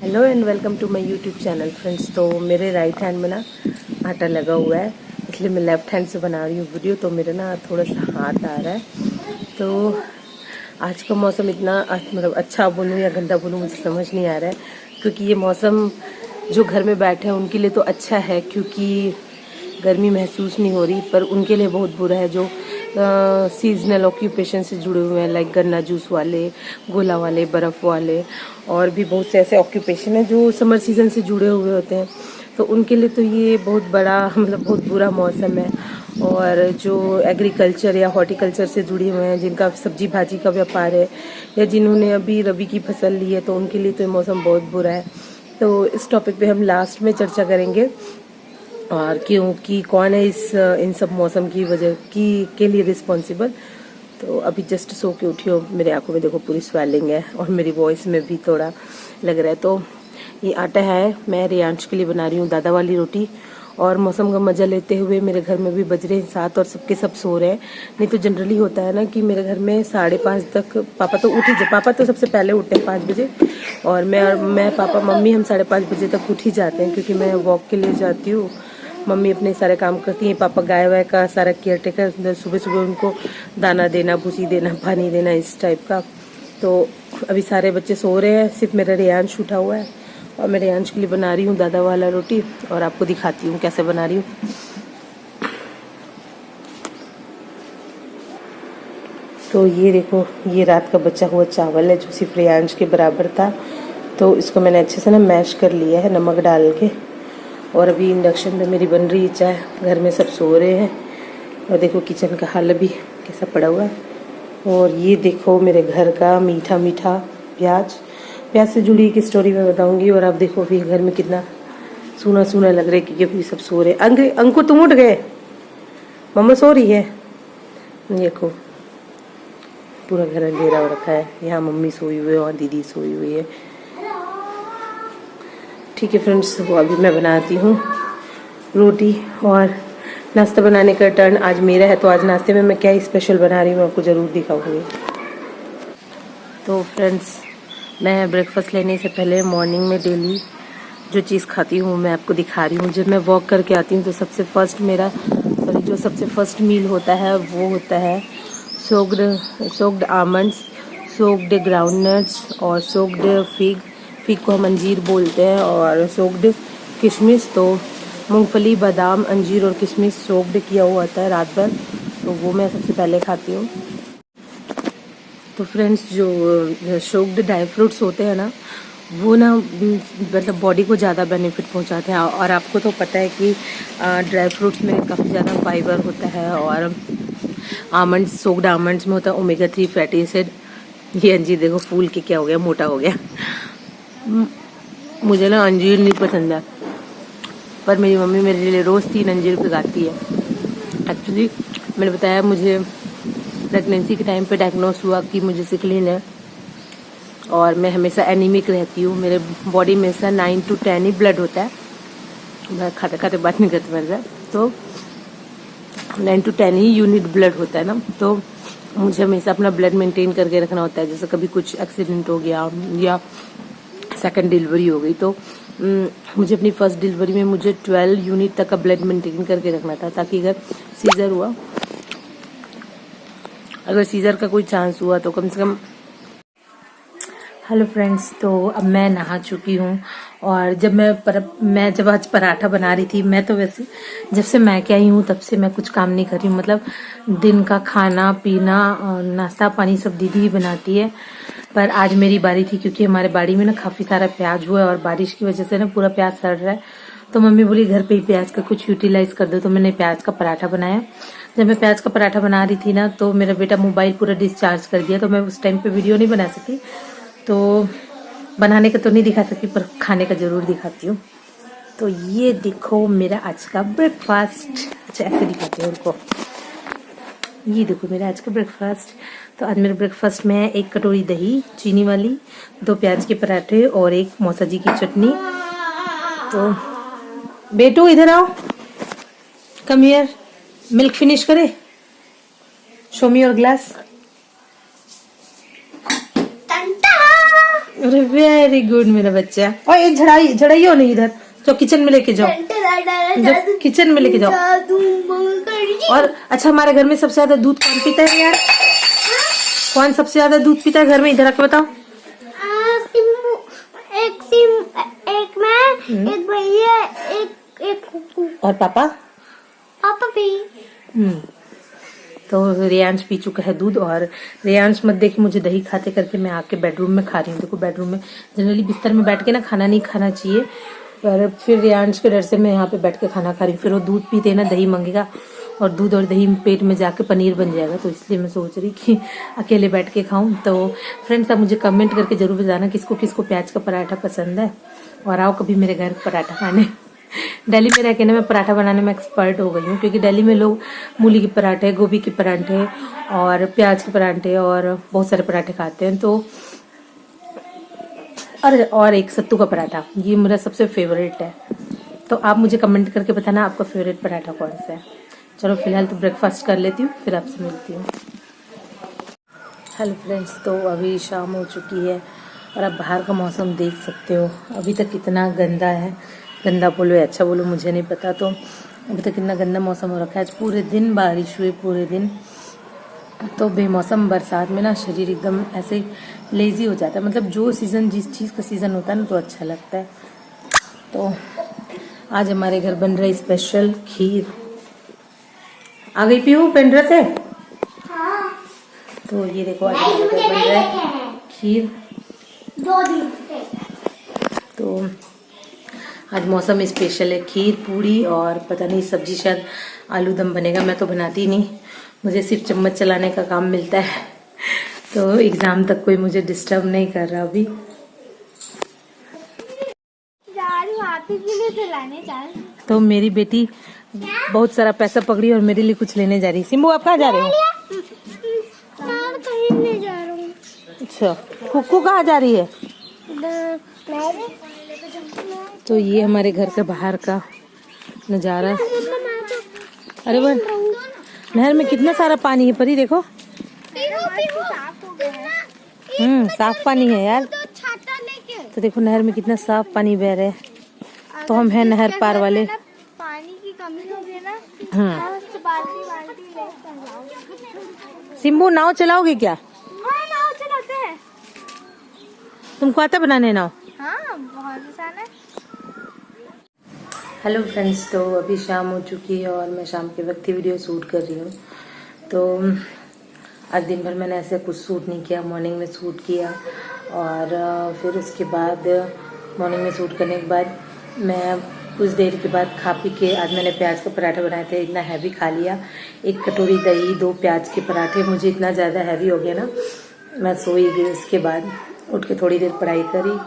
Hello and welcome to my YouTube channel friends. तो मेरे right hand में ना आटा लगा हुआ है, इसलिए मैं लेफ्ट हैंड से बना रही हूँ वीडियो। तो मेरा ना थोड़ा सा हाथ आ रहा है। तो आज का मौसम इतना मतलब अच्छा बोलूँ या गंदा बोलूँ मुझे समझ नहीं आ रहा है, क्योंकि ये मौसम जो घर में बैठे हैं उनके लिए तो अच्छा है क्योंकि गर्मी महसूस नहीं हो रही, पर उनके लिए बहुत बुरा है जो सीजनल ऑक्यूपेशन से जुड़े हुए हैं, लाइक गन्ना जूस वाले, गोला वाले, बर्फ़ वाले, और भी बहुत से ऐसे ऑक्यूपेशन हैं जो समर सीजन से जुड़े हुए होते हैं। तो उनके लिए तो ये बहुत बड़ा मतलब बहुत बुरा मौसम है। और जो एग्रीकल्चर या हॉर्टिकल्चर से जुड़े हुए हैं, जिनका सब्जी भाजी का व्यापार है या जिन्होंने अभी रबी की फसल ली है, तो उनके लिए तो ये मौसम बहुत बुरा है। तो इस टॉपिक पे हम लास्ट में चर्चा करेंगे, और क्योंकि कौन है इस इन सब मौसम की वजह की के लिए रिस्पॉन्सिबल। तो अभी जस्ट सो के उठी हो, मेरे आंखों में देखो पूरी स्वेलिंग है और मेरी वॉइस में भी थोड़ा लग रहा है। तो ये आटा है, मैं रियांश के लिए बना रही हूँ दादा वाली रोटी, और मौसम का मजा लेते हुए मेरे घर में भी बज रहे हैं 7 और सबके सब सो रहे हैं। नहीं तो जनरली होता है ना कि मेरे घर में 5:30 तक पापा तो उठ ही पापा तो सबसे पहले उठते हैं 5 बजे, और मैं पापा मम्मी हम 5:30 बजे तक उठ ही जाते हैं, क्योंकि मैं वॉक के लिए जाती हूँ। मम्मी अपने सारे काम करती हैं, पापा गाय वाय का सारा केयर टेकर, सुबह सुबह उनको दाना देना, भूसी देना, पानी देना, इस टाइप का। तो अभी सारे बच्चे सो रहे हैं, सिर्फ मेरा रियांश उठा हुआ है, और मैं रियांश के लिए बना रही हूँ दादा वाला रोटी, और आपको दिखाती हूँ कैसे बना रही हूँ। तो ये देखो, ये रात का बचा हुआ चावल है जो सिर्फ रियांश के बराबर था। तो इसको मैंने अच्छे से ना मैश कर लिया है नमक डाल के, और अभी इंडक्शन पे मेरी बन रही है चाय। घर में सब सो रहे हैं, और देखो किचन का हाल अभी कैसा पड़ा हुआ है। और ये देखो मेरे घर का मीठा मीठा प्याज से जुड़ी एक स्टोरी मैं बताऊंगी। और आप देखो अभी घर में कितना सूना सूना लग रहा है, क्योंकि अभी सब सो रहे हैं। अंकुर तुम उठ गए, मम्मा सो रही है। देखो पूरा घर अंधेरा हो रखा है, यहाँ मम्मी सोई हुई है और दीदी सोई हुई है। ठीक है फ्रेंड्स, तो अभी मैं बनाती हूँ रोटी, और नाश्ता बनाने का टर्न आज मेरा है। तो आज नाश्ते में मैं क्या स्पेशल बना रही हूँ आपको ज़रूर दिखाऊंगी। तो फ्रेंड्स, मैं ब्रेकफास्ट लेने से पहले मॉर्निंग में डेली जो चीज़ खाती हूँ मैं आपको दिखा रही हूँ। जब मैं वॉक करके आती हूँ तो सबसे फर्स्ट मील होता है वो होता है सोक्ड आमंड्स, सोक्ड ग्राउंडनट्स, और सोक्ड फिग को हम अंजीर बोलते हैं, और सोक्ड किशमिश। तो मूंगफली, बादाम, अंजीर और किशमिश सोक्ड किया हुआ होता है रात भर, तो वो मैं सबसे पहले खाती हूँ। तो फ्रेंड्स, जो सोक्ड ड्राई फ्रूट्स होते हैं ना, वो ना मतलब बॉडी को ज़्यादा बेनिफिट पहुंचाते हैं। और आपको तो पता है कि ड्राई फ्रूट्स में काफ़ी ज़्यादा फाइबर होता है, और सोक्ड आमंड्स में होता है ओमेगा 3 फैटी एसिड। ये अंजीर देखो फूल के क्या हो गया, मोटा हो गया। मुझे ना अंजीर नहीं पसंद है, पर मेरी मम्मी मेरे लिए रोज़ 3 अंजीर भिगाती है। एक्चुअली मैंने बताया, मुझे प्रेगनेंसी के टाइम पे डायग्नोस हुआ कि मुझे सिकलिन है, और मैं हमेशा एनीमिक रहती हूँ। मेरे बॉडी में से 9 to 10 ही ब्लड होता है। मैं खाते खाते बात नहीं करती मेरे साथ। तो 9 to 10 ही यूनिट ब्लड होता है ना, तो मुझे हमेशा अपना ब्लड मेंटेन करके रखना होता है। जैसे कभी कुछ एक्सीडेंट हो गया या सेकंड डिलीवरी हो गई, तो मुझे अपनी फर्स्ट डिलीवरी में मुझे 12 यूनिट तक का ब्लड मेंटेन करके रखना था, ताकि अगर सीजर का कोई चांस हुआ तो कम से कम। हेलो फ्रेंड्स, तो अब मैं नहा चुकी हूँ, और जब मैं आज पराठा बना रही थी, मैं तो वैसे जब से मैं क्या आई हूँ तब से मैं कुछ काम नहीं कर रही हूँ। मतलब दिन का खाना पीना और नाश्ता पानी सब दीदी ही बनाती है, पर आज मेरी बारी थी, क्योंकि हमारे बाड़ी में ना काफ़ी सारा प्याज हुआ है, और बारिश की वजह से ना पूरा प्याज सड़ रहा है। तो मम्मी बोली घर पे ही प्याज का कुछ यूटिलाइज कर दो, तो मैंने प्याज का पराठा बनाया। जब मैं प्याज का पराठा बना रही थी ना, तो मेरा बेटा मोबाइल पूरा डिस्चार्ज कर दिया, तो मैं उस टाइम पे वीडियो नहीं बना सकी। तो बनाने का तो नहीं दिखा सकी, पर खाने का जरूर दिखाती हूँ। तो ये देखो मेरा आज का ब्रेकफास्ट। अच्छा, ऐसे दिखाती हूँ उनको। ये देखो मेरा आज का ब्रेकफास्ट। तो आज मेरे ब्रेकफास्ट में है 1 कटोरी दही चीनी वाली, 2 प्याज के पराठे, और 1 मौसा जी की चटनी। तो बेटू इधर आओ, कम हियर, मिल्क फिनिश करे, शो मी योर ग्लास। अरे वेरी गुड मेरा बच्चा। और ये झड़ाइयो नहीं इधर, तो किचन में लेके जाओ, किचन में लेके जाओ। और अच्छा, हमारे घर में सबसे ज्यादा दूध कौन पीता है यार? कौन सबसे ज्यादा दूध पीता है घर में? इधर आके बताओ। एक मैं, एक भैया, एक कुकू। और पापा? पापा भी। तो रियांश पी चुका है दूध। और रियांश मत देख मुझे दही खाते करके मैं आके बेडरूम में खा रही हूँ। देखो बेडरूम में जनरली बिस्तर में बैठ के ना खाना नहीं खाना चाहिए, पर फिर रियांश के डर से मैं यहाँ पे बैठ के खाना खा रही हूँ। फिर वो दूध पीते ना दही मांगेगा, और दूध और दही पेट में जाके पनीर बन जाएगा। तो इसलिए मैं सोच रही कि अकेले बैठ के खाऊं। तो फ्रेंड्स, आप मुझे कमेंट करके जरूर बताना किसको किसको प्याज का पराठा पसंद है, और आओ कभी मेरे घर पराठा खाने। दिल्ली में रह के ना मैं पराठा बनाने में एक्सपर्ट हो गई हूँ, क्योंकि दिल्ली में लोग मूली के पराठे, गोभी के पराठे और प्याज के पराठे और बहुत सारे पराठे खाते हैं। तो और एक सत्तू का पराठा, ये मेरा सबसे फेवरेट है। तो आप मुझे कमेंट करके बताना आपका फेवरेट पराठा कौन सा है। चलो फिलहाल तो ब्रेकफास्ट कर लेती हूँ, फिर आपसे मिलती हूँ। हेलो फ्रेंड्स, तो अभी शाम हो चुकी है और आप बाहर का मौसम देख सकते हो। अभी तक कितना गंदा है, गंदा बोलो या अच्छा बोलो मुझे नहीं पता। तो अभी तक कितना गंदा मौसम हो रखा है। आज पूरे दिन बारिश हुई, पूरे दिन। तो बेमौसम बरसात में ना शरीर एकदम ऐसे लेजी हो जाता है। मतलब जो सीज़न, जिस चीज़ का सीज़न होता है ना, तो अच्छा लगता है। तो आज हमारे घर बन रही स्पेशल खीर। आ गई पीहू पेंड्रा से? तो ये देखो आज हमारे घर बन रहा है खीर। 2 दिन तो आज मौसम स्पेशल है, खीर, पूड़ी और पता नहीं सब्जी, शायद आलू दम बनेगा। मैं तो बनाती नहीं, मुझे सिर्फ चम्मच चलाने का काम मिलता है। तो एग्जाम तक कोई मुझे डिस्टर्ब नहीं कर रहा अभी। तो मेरी बेटी बहुत सारा पैसा पकड़ी और मेरे लिए कुछ लेने जा रही है। सिम्बू, आप कहाँ जा रहे हो? कहीं नहीं जा रहा हूँ। अच्छा, कुक्कू कहाँ जा रही है? तो ये हमारे घर के बाहर का नजारा। अरे वाह, नहर में कितना सारा पानी है परी, देखो। साफ पानी है यार। तो देखो नहर में कितना साफ पानी बह रहा है। तो हम हैं नहर पार वाले। पानी की कमी हो गई ना। सिम्बू, नाव चलाओगे क्या? हाँ, नाव चलाते हैं। तुमको आता बनाने नाव? हाँ, बहुत आसान है। हेलो फ्रेंड्स, तो अभी शाम हो चुकी है और मैं शाम के वक्त ही वीडियो शूट कर रही हूँ। तो आज दिन भर मैंने ऐसे कुछ शूट नहीं किया। मॉर्निंग में शूट किया और फिर उसके बाद मॉर्निंग में शूट करने के बाद मैं कुछ देर के बाद खा पी के, आज मैंने प्याज का पराठा बनाए थे, इतना हैवी खा लिया। 1 कटोरी दही, 2 प्याज के पराठे, मुझे इतना ज़्यादा हैवी हो गया ना, मैं सोई गई। उसके बाद उठ के थोड़ी देर पढ़ाई करी।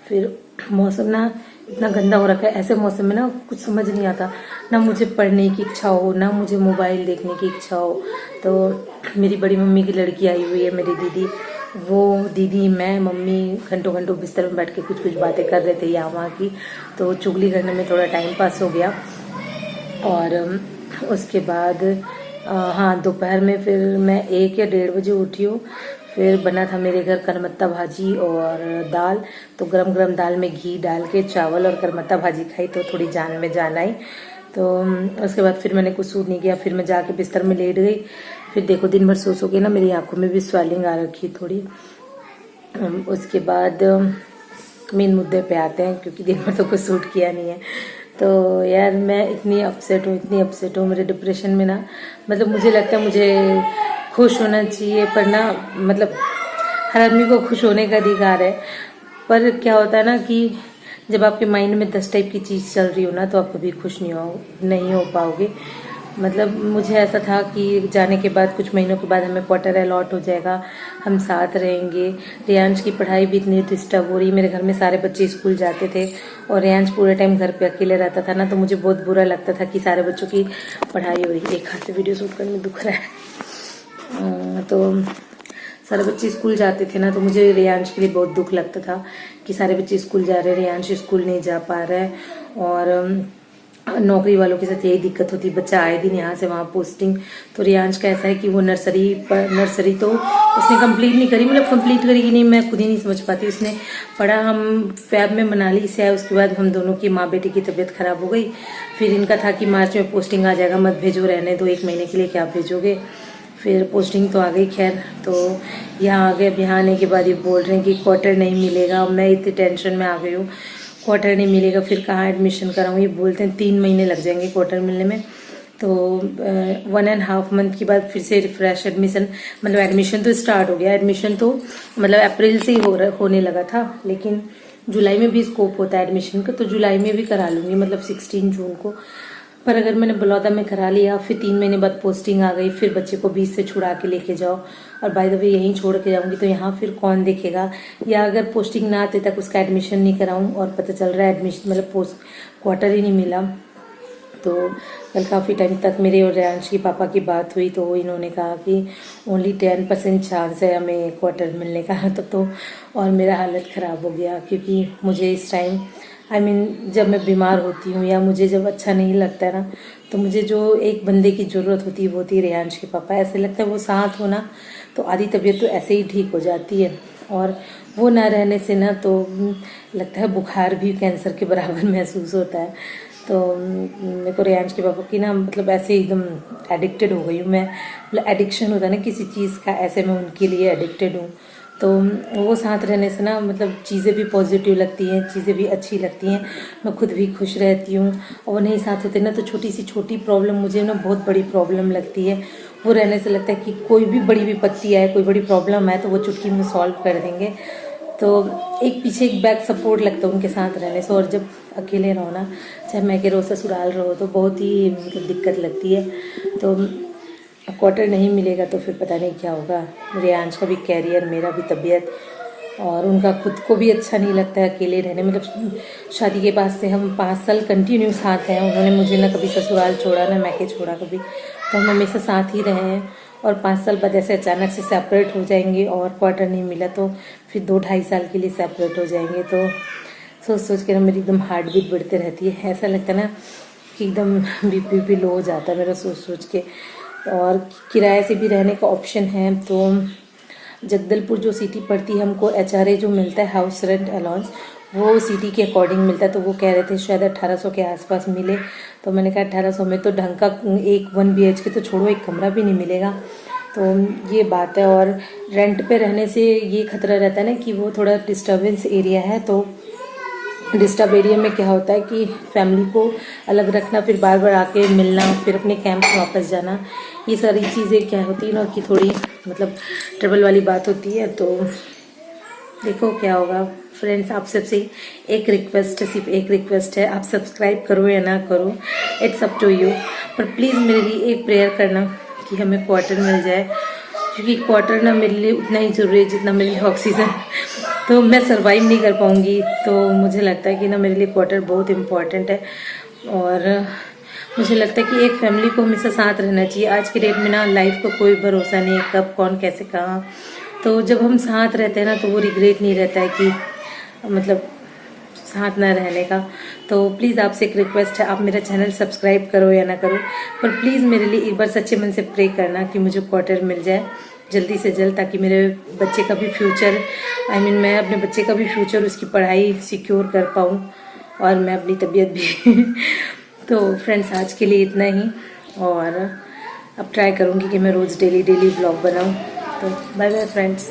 फिर मौसम ना इतना गंदा हो रखा है, ऐसे मौसम में ना कुछ समझ नहीं आता, ना मुझे पढ़ने की इच्छा हो, ना मुझे मोबाइल देखने की इच्छा हो। तो मेरी बड़ी मम्मी की लड़की आई हुई है, मेरी दीदी, वो दीदी, मैं, मम्मी घंटों घंटों बिस्तर में बैठ के कुछ कुछ बातें कर रहे थे यहाँ वहाँ की। तो चुगली करने में थोड़ा टाइम पास हो गया। और उसके बाद हाँ, दोपहर में फिर मैं 1 या 1:30 बजे उठी हूँ। फिर बना था मेरे घर करमत्ता भाजी और दाल। तो गरम गरम दाल में घी डाल के चावल और करमत्ता भाजी खाई, तो थोड़ी जान में जान आई। तो उसके बाद फिर मैंने कुछ सूट नहीं किया, फिर मैं जाके बिस्तर में लेट गई। फिर देखो दिन भर सो के ना मेरी आंखों में भी स्वेलिंग आ रखी थोड़ी। उसके बाद मेन मुद्दे पे आते हैं, क्योंकि दिन भर तो कुछ सूट किया नहीं है। तो यार मैं इतनी अपसेट हूँ, मेरे डिप्रेशन में ना, मतलब मुझे लगता है मुझे खुश होना चाहिए, पर ना मतलब हर आदमी को खुश होने का अधिकार है। पर क्या होता है ना कि जब आपके माइंड में 10 टाइप की चीज़ चल रही हो ना, तो आप कभी खुश नहीं हो पाओगे। मतलब मुझे ऐसा था कि जाने के बाद कुछ महीनों के बाद हमें क्वार्टर अलॉट हो जाएगा, हम साथ रहेंगे। रियांश की पढ़ाई भी इतनी डिस्टर्ब हो रही, मेरे घर में सारे बच्चे स्कूल जाते थे और रियांश पूरे टाइम घर पे अकेले रहता था ना, तो मुझे बहुत बुरा लगता था कि सारे बच्चों की पढ़ाई हो रही। एक हाथ से वीडियो शूट करने में दुख रहा है। तो सारे बच्चे स्कूल जाते थे ना, तो मुझे रियांश के लिए बहुत दुख लगता था कि सारे बच्चे स्कूल जा रहे हैं, रियांश स्कूल नहीं जा पा रहा है। और नौकरी वालों के साथ यही दिक्कत होती है, बच्चा आए दिन यहाँ से वहाँ पोस्टिंग। तो रियांश का ऐसा है कि वो नर्सरी तो उसने कंप्लीट नहीं करी, मतलब कंप्लीट करी कि नहीं मैं खुद ही नहीं समझ पाती। उसने पढ़ा, हम फैब में मनाली से आए, उसके बाद हम दोनों की माँ बेटी की तबीयत खराब हो गई। फिर इनका था कि मार्च में पोस्टिंग आ जाएगा, मत भेजो, रहने दो 1 महीने के लिए, क्या भेजोगे। फिर पोस्टिंग तो आ गई खैर। तो यहाँ आ गए, अब यहाँ आने के बाद ये बोल रहे हैं कि क्वार्टर नहीं मिलेगा। मैं इतनी टेंशन में आ गई हूँ, क्वार्टर नहीं मिलेगा, फिर कहाँ एडमिशन कराऊँ। ये बोलते हैं 3 महीने लग जाएंगे क्वार्टर मिलने में। तो 1.5 मंथ के बाद फिर से रिफ्रेश एडमिशन, मतलब एडमिशन तो स्टार्ट हो गया। एडमिशन तो मतलब अप्रैल से ही होने लगा था, लेकिन जुलाई में भी स्कोप होता है एडमिशन का, तो जुलाई में भी करा लूँगी, मतलब 16 जून को। पर अगर मैंने बलौदा में करा लिया, फिर 3 महीने बाद पोस्टिंग आ गई, फिर बच्चे को बीच से छुड़ा के लेके जाओ, और बाय द वे यहीं छोड़ के जाऊंगी, तो यहाँ फिर कौन देखेगा। या अगर पोस्टिंग ना आते तक उसका एडमिशन नहीं कराऊं और पता चल रहा है एडमिशन मतलब पोस्ट क्वार्टर ही नहीं मिला, तो कल काफ़ी टाइम तक मेरे और रियांश की पापा की बात हुई, तो इन्होंने कहा कि ओनली 10% चांस है हमें क्वार्टर मिलने का। तो और मेरा हालत ख़राब हो गया, क्योंकि मुझे इस टाइम जब मैं बीमार होती हूँ या मुझे जब अच्छा नहीं लगता है ना, तो मुझे जो एक बंदे की ज़रूरत होती है वो होती है रियांश के पापा। ऐसे लगता है वो साथ हो ना, तो आधी तबीयत तो ऐसे ही ठीक हो जाती है, और वो ना रहने से ना तो लगता है बुखार भी कैंसर के बराबर महसूस होता है। तो मेरे को रियांश के पापा की ना मतलब ऐसे एकदम एडिक्टेड हो गई हूँ मैं, मतलब एडिक्शन होता है ना किसी चीज़ का, ऐसे मैं उनके लिए एडिक्टेड हूँ। तो वो साथ रहने से ना मतलब चीज़ें भी पॉजिटिव लगती हैं, चीज़ें भी अच्छी लगती हैं, मैं खुद भी खुश रहती हूँ। और वो नहीं साथ होते ना तो छोटी सी छोटी प्रॉब्लम मुझे ना बहुत बड़ी प्रॉब्लम लगती है। वो रहने से लगता है कि कोई भी बड़ी विपत्ति आए, कोई बड़ी प्रॉब्लम आए, तो वो चुटकी में सॉल्व कर देंगे। तो एक पीछे एक बैक सपोर्ट लगता है उनके साथ रहने से। और जब अकेले रहो ना, चाहे मैं के रहो ससुराल रहो, तो बहुत ही मतलब दिक्कत लगती है। तो क्वार्टर नहीं मिलेगा तो फिर पता नहीं क्या होगा। रियांश का भी कैरियर, मेरा भी तबीयत, और उनका खुद को भी अच्छा नहीं लगता है अकेले रहने। मतलब शादी के बाद से हम 5 साल कंटिन्यू साथ हैं, उन्होंने मुझे ना कभी ससुराल छोड़ा ना मैके छोड़ा कभी, तो हम हमेशा साथ ही रहे हैं। और 5 साल बाद ऐसे अचानक से सेपरेट हो जाएंगे और क्वार्टर नहीं मिला तो फिर 2-2.5 साल के लिए सेपरेट हो जाएंगे। तो सोच सोच के ना मेरी एकदम हार्ट बीट बढ़ते रहती है। ऐसा लगता है ना कि एकदम बीपी लो हो जाता है मेरा सोच सोच के। और किराए से भी रहने का ऑप्शन है, तो जगदलपुर जो सिटी पड़ती है, हमको HRA जो मिलता है हाउस रेंट अलाउंस, वो सिटी के अकॉर्डिंग मिलता है। तो वो कह रहे थे शायद 1800 के आसपास मिले, तो मैंने कहा 1800 में तो ढंग का एक 1 BHK तो छोड़ो, एक कमरा भी नहीं मिलेगा। तो ये बात है। और रेंट पे रहने से ये खतरा रहता है ना कि वो थोड़ा डिस्टर्बेंस एरिया है, तो डिस्टर्ब एरिया में क्या होता है कि फैमिली को अलग रखना, फिर बार बार आके मिलना, फिर अपने कैंप वापस जाना, ये सारी चीज़ें क्या होती है ना कि थोड़ी मतलब ट्रबल वाली बात होती है। तो देखो क्या होगा। फ्रेंड्स, आप सबसे एक रिक्वेस्ट है, सिर्फ एक रिक्वेस्ट है, आप सब्सक्राइब करो या ना करो, इट्स अप टू यू, पर प्लीज़ मेरे लिए एक प्रेयर करना कि हमें क्वार्टर मिल जाए, क्योंकि क्वार्टर ना मेरे लिए उतना ही ज़रूरी है जितना मेरे लिए ऑक्सीजन। तो मैं सर्वाइव नहीं कर पाऊँगी, तो मुझे लगता है कि ना मेरे लिए क्वार्टर बहुत इम्पॉर्टेंट है। और मुझे लगता है कि एक फैमिली को हमेशा साथ रहना चाहिए। आज के डेट में ना लाइफ का कोई भरोसा नहीं है, कब कौन कैसे कहाँ। तो जब हम साथ रहते हैं ना तो वो रिग्रेट नहीं रहता है कि मतलब साथ ना रहने का। तो प्लीज़ आपसे एक रिक्वेस्ट है, आप मेरा चैनल सब्सक्राइब करो या ना करो, पर प्लीज़ मेरे लिए एक बार सच्चे मन से प्रे करना कि मुझे क्वार्टर मिल जाए जल्दी से जल्द, ताकि मेरे बच्चे का भी फ्यूचर मैं अपने बच्चे का भी फ्यूचर, उसकी पढ़ाई सिक्योर कर पाऊँ, और मैं अपनी तबीयत भी तो फ्रेंड्स, आज के लिए इतना ही, और अब ट्राई करूँगी कि मैं रोज़ डेली व्लॉग बनाऊँ। तो बाय बाय फ्रेंड्स।